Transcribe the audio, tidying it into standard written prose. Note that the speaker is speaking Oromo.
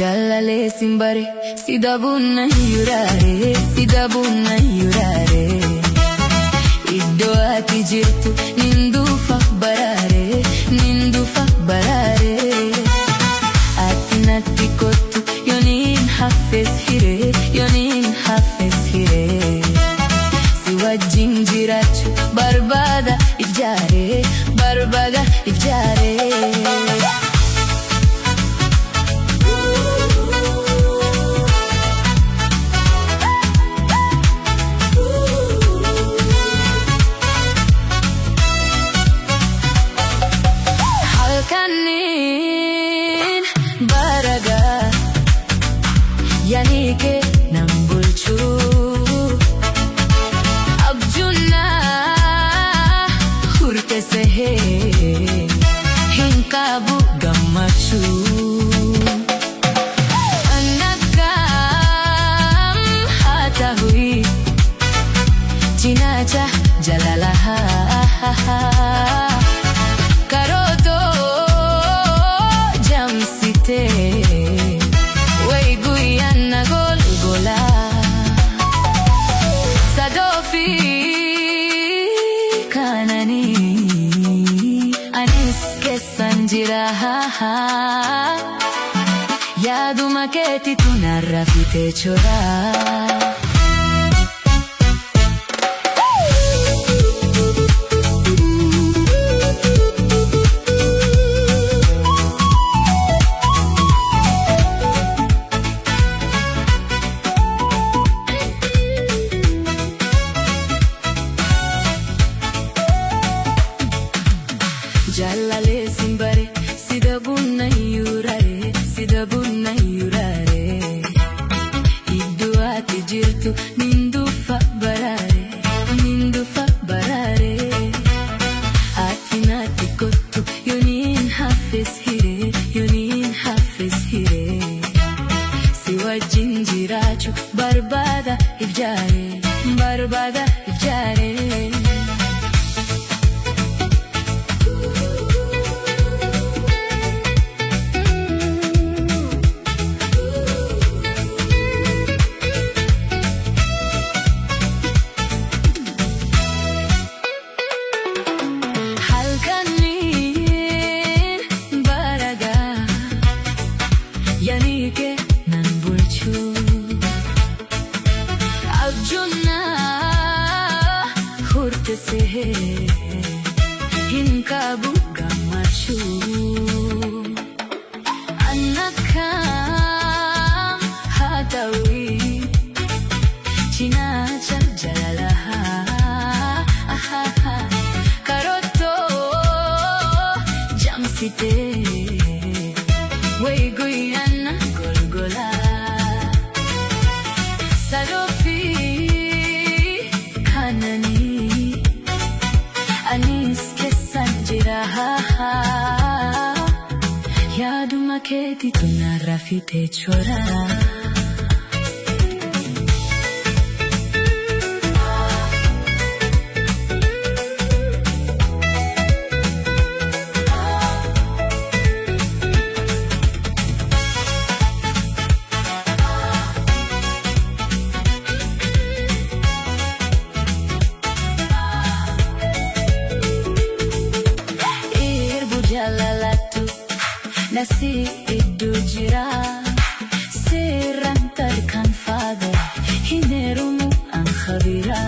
Jallale simbare, sidabunna yurare, sidabunna yurare. Iddo ati jirtu, nindufa barare, nindufa barare. Ati natti kottu, yonin hafes hire, yonin hafes hire. Si wajjin jirachu, barbada ijare, barbada ijare. Kanin baraga yani ke nambulchu abjuna hurte sehe hinkabu gamachu anakam hata hui chinacha jalalaha karoto Wey guyana golgola Sadofi kanani Anis ke sanjira Yaduma keti tunarrafite chora Jallale simbare, sidabunna yurare, sidabunna yurare. Iddo ati jirtu, nindufa barare, nindufa barare. Ati nati kottu, yonin hafes hire, yonin hafes hire. Si wajjin jirachu, barbada ijare, barbada ijare. Yani ke nanbulchu abjuna hurte sehe hinkabu gamachu anakam hatawi chinacha jalalaha karoto jamsite Wey guyana golgola Sadofi kanani Anis ke sanjira Yaduma keti tunarrafite chora Jalalatu nasi iddu jira sirran tarkan fada hinerumu an khabira